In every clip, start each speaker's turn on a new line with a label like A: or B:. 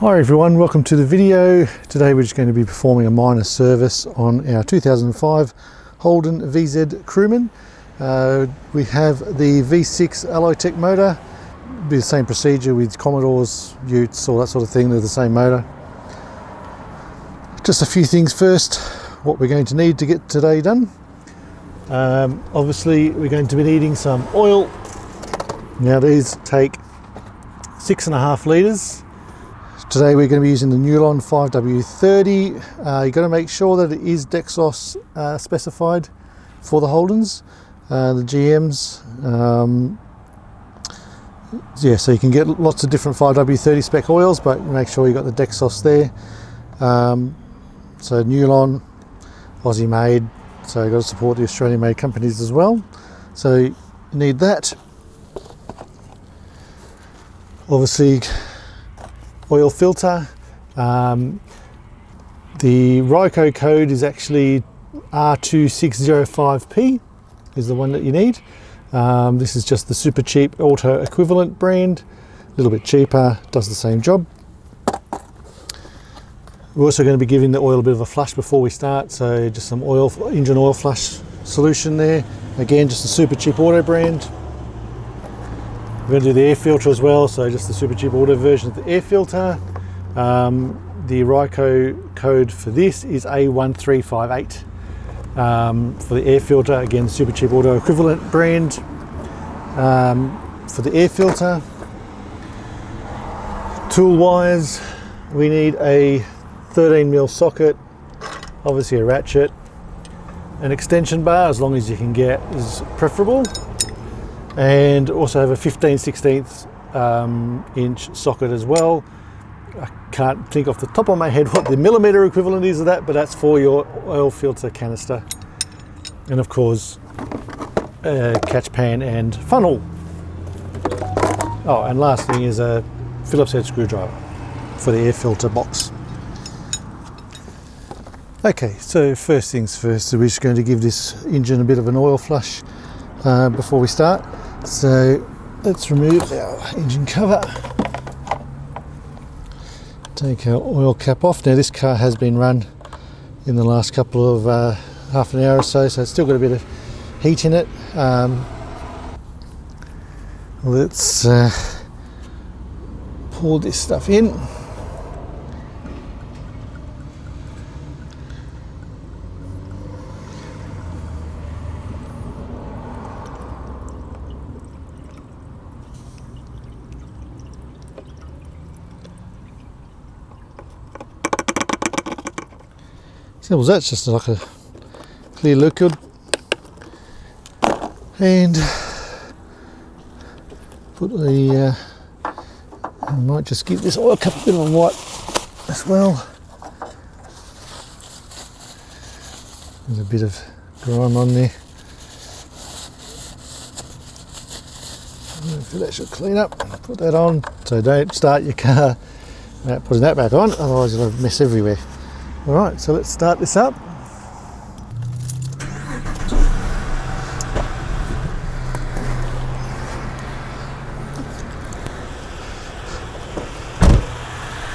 A: Hi everyone, welcome to the video. Today we're just going to be performing a minor service on our 2005 Holden VZ Crewman. We have the V6 Alloytec motor. Be the same procedure with Commodores, Utes, all that sort of thing. They're the same motor. Just a few things first, what we're going to need to get today done. Obviously we're going to be needing some oil. Now these take 6.5 litres. Today we're going to be using the Newlon 5W30. You've got to make sure that it is Dexos specified for the Holdens, the GMs. Yeah, so you can get lots of different 5W30 spec oils, but make sure you got the Dexos there. So Newlon, Aussie made, so you've got to support the Australian made companies as well. So you need that. Obviously, oil filter. The RICO code is actually R2605P is the one that you need. This is just the Supercheap Auto equivalent brand, a little bit cheaper, does the same job. We're also going to be giving the oil a bit of a flush before we start, so just some oil, engine oil flush solution there. Again, just the Supercheap Auto brand. We're going to do the air filter as well, so just the Supercheap Auto version of the air filter. The RICO code for this is A1358 for the air filter. Again, Supercheap Auto equivalent brand for the air filter. Tool wise, we need a 13mm socket, obviously a ratchet, an extension bar, as long as you can get is preferable, and also have a 15/16 inch socket as well. I can't think off the top of my head what the millimeter equivalent is of that, but that's for your oil filter canister. And of course, catch pan and funnel. Oh, and last thing is a Phillips head screwdriver for the air filter box. Okay, so first things first, so we're just going to give this engine a bit of an oil flush before we start. So let's remove our engine cover. Take our oil cap off. Now this car has been run in the last couple of half an hour or so, so it's still got a bit of heat in it. Let's pour this stuff in. So that's just like a clear liquid, and put the I might just give this oil cup a bit of a wipe as well. There's a bit of grime on there. So that should clean up. Put that on, so don't start your car without putting that back on, otherwise you'll have mess everywhere. Alright, so let's start this up.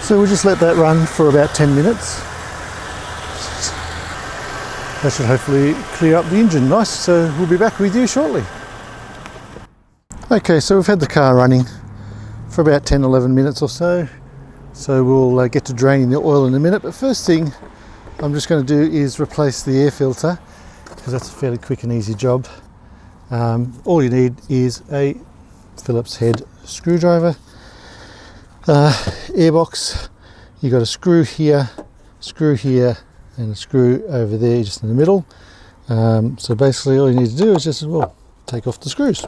A: So we'll just let that run for about 10 minutes. That should hopefully clear up the engine nice, so we'll be back with you shortly. Okay, so we've had the car running for about 10-11 minutes or so. So we'll get to draining the oil in a minute, but first thing I'm just going to do is replace the air filter, because that's a fairly quick and easy job. All you need is a Phillips head screwdriver, airbox. You got a screw here, and a screw over there just in the middle. So basically all you need to do is just, well, take off the screws.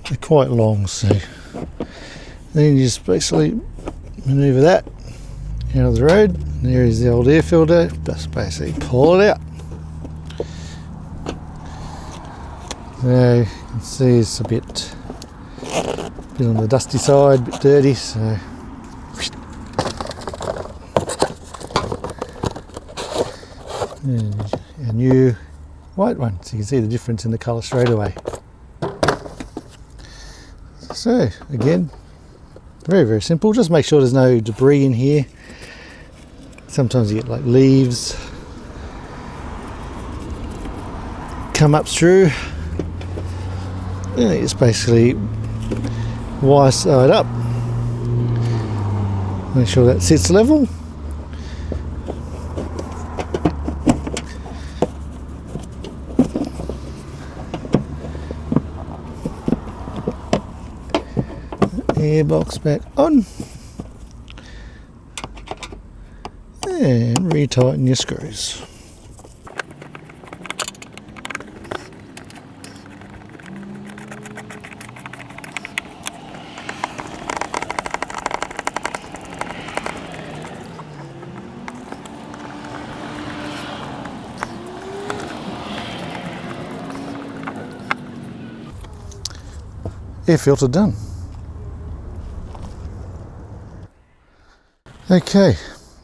A: They're quite long, so then you just basically maneuver that out of the road. There is the old air filter, just basically pull it out. So you can see it's a bit on the dusty side, a bit dirty, so and a new white one, so you can see the difference in the colour straight away. So again, very simple. Just make sure there's no debris in here. Sometimes you get like leaves come up through. And you just basically wire side up, make sure that sits level. Airbox back on and retighten your screws. Air filter done. Okay,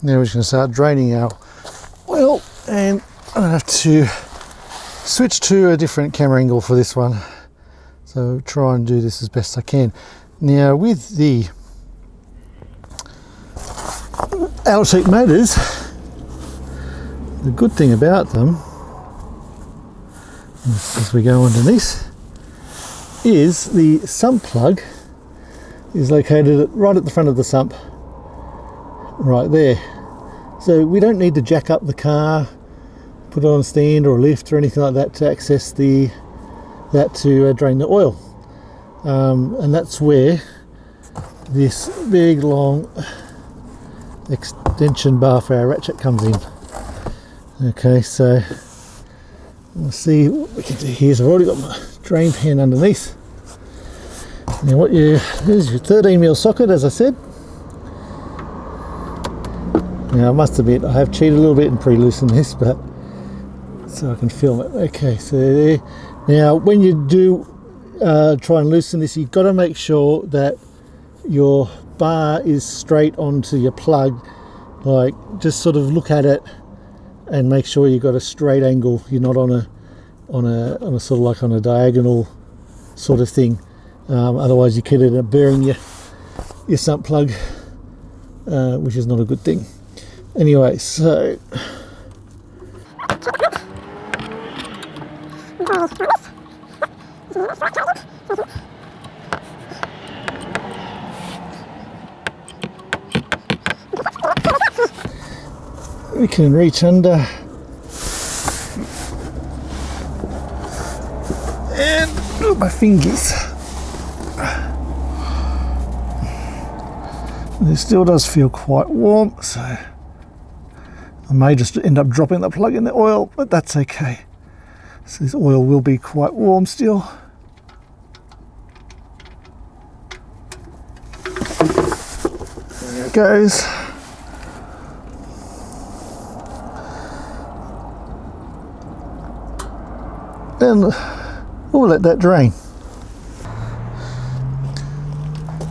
A: now we're just going to start draining our oil, and I'm going to have to switch to a different camera angle for this one, so try and do this as best I can. Now with the Alloytec motors, the good thing about them, as we go underneath, is the sump plug is located right at the front of the sump, right there. So we don't need to jack up the car, put it on a stand or a lift or anything like that to access that to drain the oil. And that's where this big long extension bar for our ratchet comes in. Okay, so let's see what we can do here. So I've already got my drain pan underneath. Now there's your 13mm socket, as I said. Now I must admit I have cheated a little bit and pre-loosened this, but so I can film it. Okay, so there. Now when you do try and loosen this, you've got to make sure that your bar is straight onto your plug. Like, just sort of look at it and make sure you've got a straight angle. You're not on a sort of like on a diagonal sort of thing. Otherwise you could end up burying your sump plug, which is not a good thing. Anyway, so we can reach under and move my fingers. It still does feel quite warm, so I may just end up dropping the plug in the oil, but that's okay. So this oil will be quite warm still. There it goes. And we'll let that drain.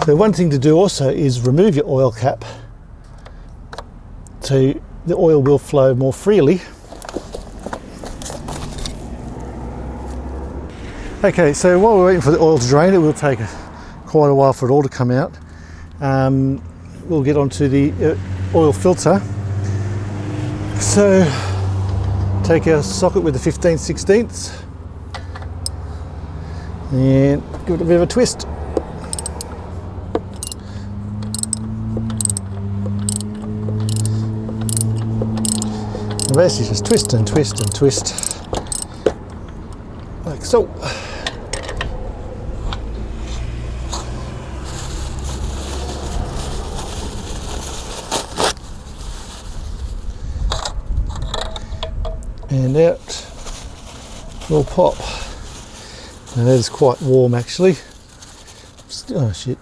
A: So one thing to do also is remove your oil cap so the oil will flow more freely. Okay, so while we're waiting for the oil to drain, it will take quite a while for it all to come out. We'll get onto the oil filter. So take our socket with the 15/16 and give it a bit of a twist. And basically just twist and twist and twist, like so. And out will pop. Now that is quite warm actually. Oh shit.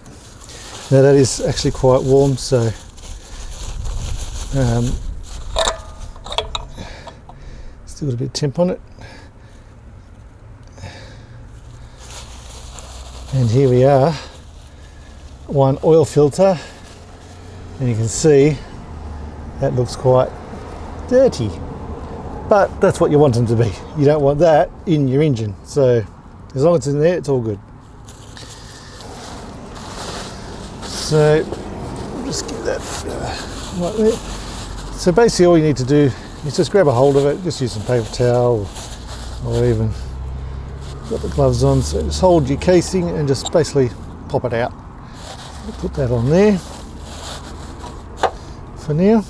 A: Now that is actually quite warm, so still got a bit of temp on it. And here we are, one oil filter, and you can see that looks quite dirty, but that's what you want them to be. You don't want that in your engine, so as long as it's in there, it's all good. So just give that right there. So basically all you need to do is just grab a hold of it, just use some paper towel or even got the gloves on, so just hold your casing and just basically pop it out. Put that on there for now,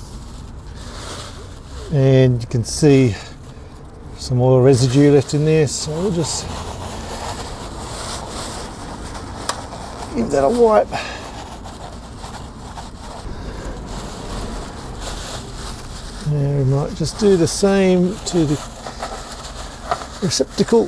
A: and you can see some oil residue left in there, so we'll just give that a wipe. And we might just do the same to the receptacle.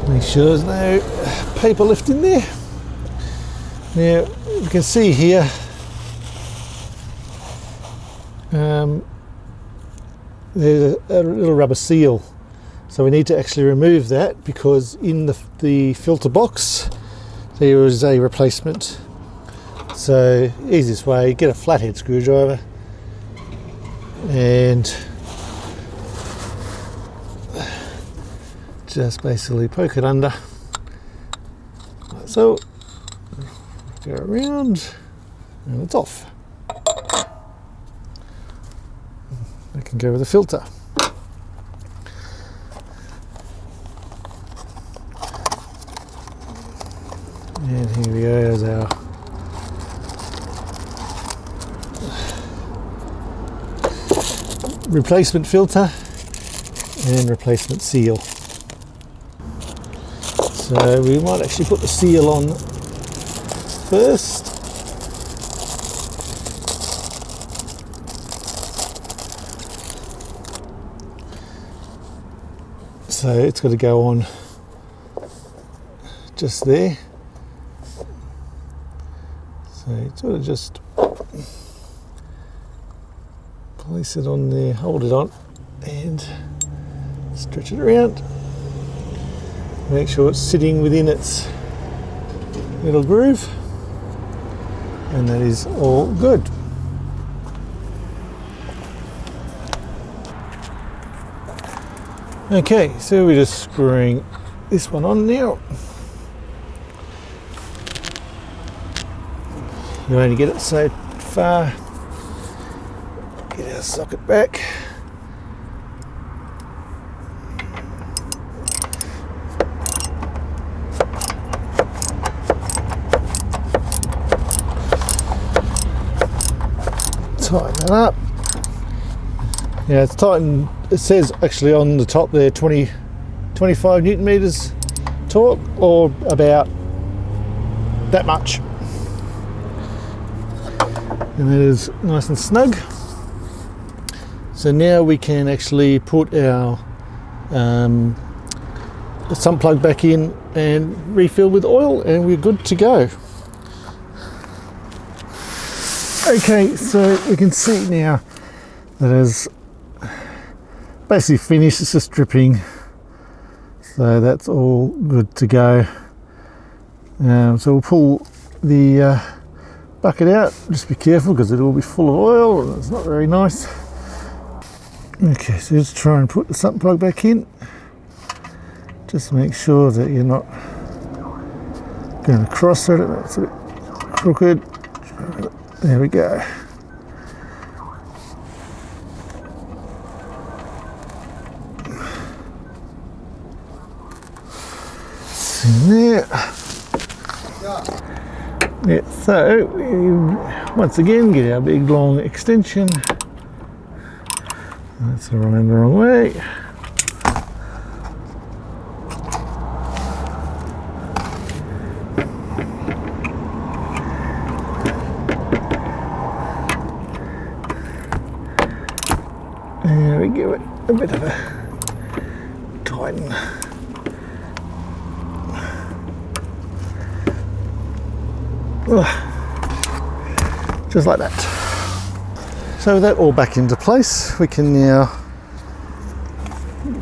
A: Make sure there's no paper left in there. Now you can see here there's a little rubber seal, so we need to actually remove that because in the filter box there is a replacement. So easiest way, get a flathead screwdriver and just basically poke it under like so, go around and it's off. I can go with the filter. And here we go, there's our replacement filter and replacement seal. So we might actually put the seal on first. So it's got to go on just there. So you sort of just place it on there, hold it on and stretch it around. Make sure it's sitting within its little groove, and that is all good. Okay, so we're just screwing this one on now. You only get it so far. Get our socket back. Tighten that up. Yeah, it's tightened. It says actually on the top there 25 Newton meters torque, or about that much. And it is nice and snug. So now we can actually put our sump plug back in and refill with oil, and we're good to go. Okay, so we can see now that it's basically finished. It's just dripping, so that's all good to go. So we'll pull the bucket out. Just be careful because it will be full of oil and it's not very nice. Okay, so just try and put the sump plug back in. Just make sure that you're not going across it. It's a bit crooked. There we go. It's in there. Yeah, so we once again get our big long extension. That's running the wrong way. There we give it a bit of a tighten. Just like that. So with that all back into place, we can now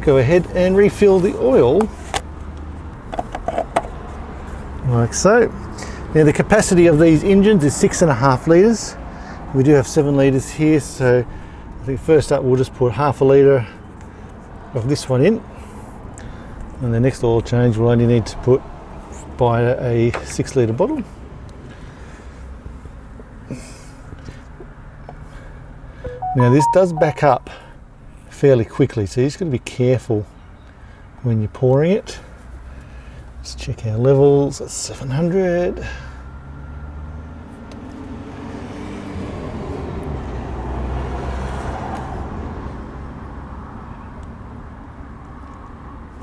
A: go ahead and refill the oil like so. Now the capacity of these engines is 6.5 litres. We do have 7 litres here, so I think first up we'll just put half a litre of this one in, and the next oil change we'll only need to buy a 6 litre bottle. Now this does back up fairly quickly, so you just got to be careful when you're pouring it. Let's check our levels at 700.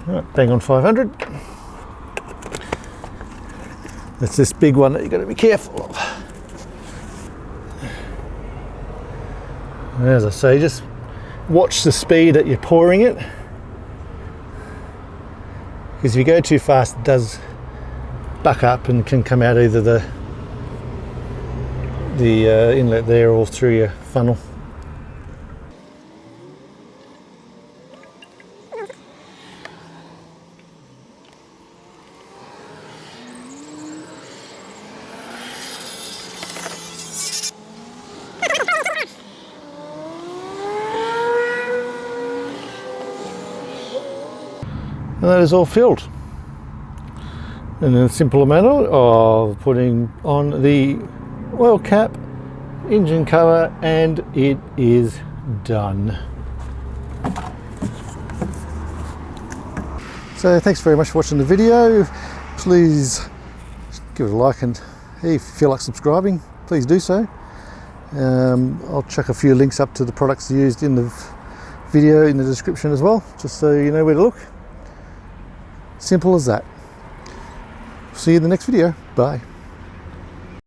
A: Right, bang on 500. That's this big one that you've got to be careful of. As I say, just watch the speed that you're pouring it, because if you go too fast it does buck up and can come out either the inlet there or through your funnel. And that is all filled. And in a simple manner of putting on the oil cap, engine cover, and it is done. So thanks very much for watching the video. Please give it a like, and hey, if you feel like subscribing, please do so. I'll chuck a few links up to the products used in the video in the description as well, just so you know where to look. Simple as that. See you in the next video. Bye.